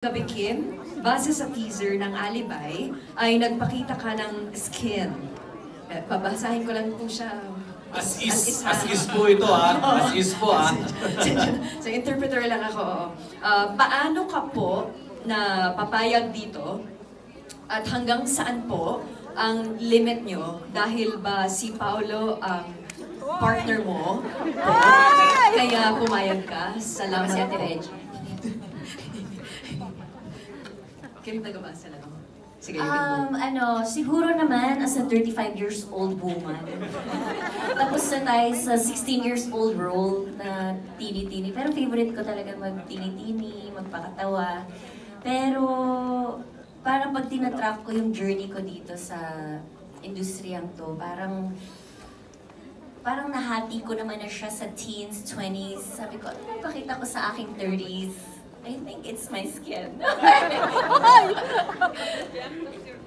Gabi Kim, base sa teaser ng Alibay, ay nagpakita ka ng skin. Babasahin ko lang po siya. As is po ito ha. As is po ha. So interpreter lang ako. Paano ka po na papayag dito? At hanggang saan po ang limit nyo? Dahil ba si Paolo ang partner mo? Kaya pumayag ka? Salamat si Ate Reggie. Kim, nagabasa lang ako. Sige, siguro naman as a 35 years old woman. Tapos na tayo sa 16 years old role na tini-tini. Pero favorite ko talaga mag-tini-tini, magpakatawa. Pero parang pag tinatrack ko yung journey ko dito sa industriyang to, parang nahati ko naman na siya sa teens, 20s. Sabi ko, ano pakita ko sa aking 30s? I think it's my skin.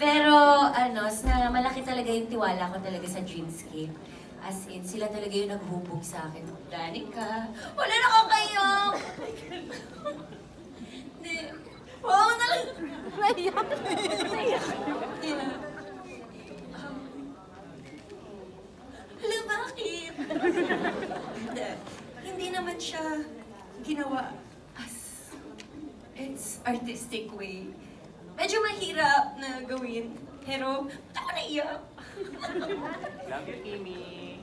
Pero malaki talaga yung tiwala ko talaga sa Dreamscape. As in, sila talaga yung naghubog sa akin. Danica, wala na akong kayo! Hindi. Oo, naiyak. Hala, bakit? Hindi naman siya ginawa it's artistic way. Medyo mahirap na gawin, pero ba't ako naiyak? Love you, Kimi.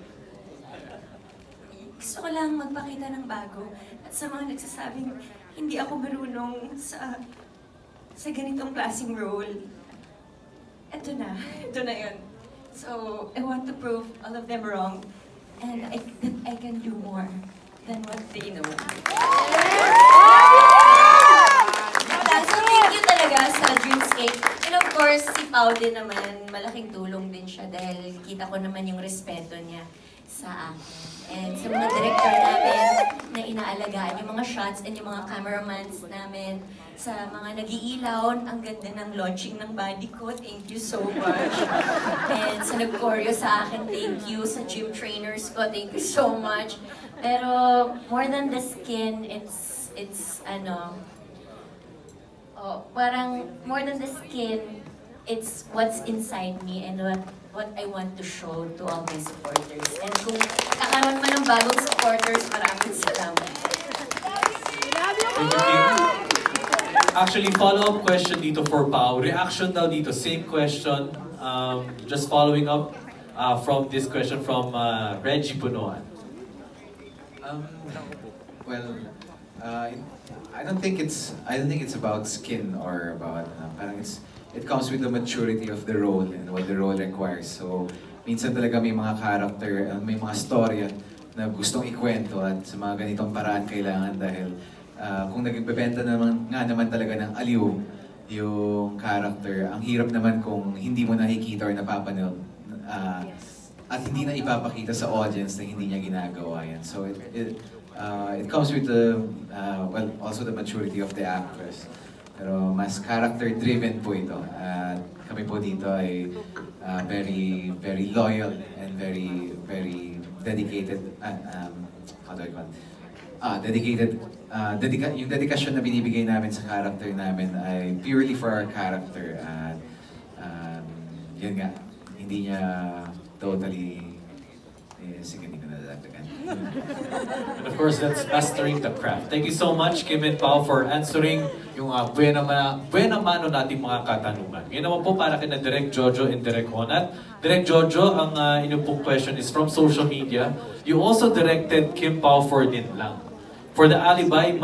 Gusto ko lang magpakita ng bago at sa mga nagsasabing hindi ako marunong sa ganitong klaseng role. Ito na yun. So, I want to prove all of them wrong and that I can do more than what they know. Sa Dreamscape. And of course, si Pao din naman, malaking tulong din siya dahil kita ko naman yung respeto niya sa akin. And sa mga director namin na inaalagaan yung mga shots and yung mga cameramans namin, sa mga nag-iilaw, ang ganda ng launching ng body ko, thank you so much. And sa nag-choreo sa akin, thank you. Sa gym trainers ko, thank you so much. Pero more than the skin, it's parang more than the skin, it's what's inside me and what I want to show to all my supporters. And kung kakaroon man ng bagong supporters, maraming salamat. Actually, follow-up question dito for Pao. Reaction daw dito, same question. Just following up from this question from Reggie Punuan. I don't think it's about skin or about parang it comes with the maturity of the role and what the role requires. So minsan talaga may mga character, may mga storya na gustong ikwento at sa mga ganitong paraan kailangan dahil kung nagbebenta naman talaga ng aliw yung character, ang hirap naman kung hindi mo nakikita or napapanood at hindi na ipapakita sa audience na hindi niya ginagawa yan. So it comes with the also the maturity of the actress. Pero mas character-driven po ito. Kami po dito ay very loyal and very dedicated. How do I call it? Dedicated. Yung dedikasyon na binibigay namin sa character namin ay purely for our character. Yun nga, hindi niya totally. Sige, hindi ko nadadagdagan. And of course, that's mastering the craft. Thank you so much, Kim and Pao, for answering yung buena mano nating mga katanungan. Ngayon naman po para kina Direk Jojo and Direk Onat. Direk Jojo, ang inyong pong question is from social media. You also directed Kim Pao for Din Lang. For the Alibay,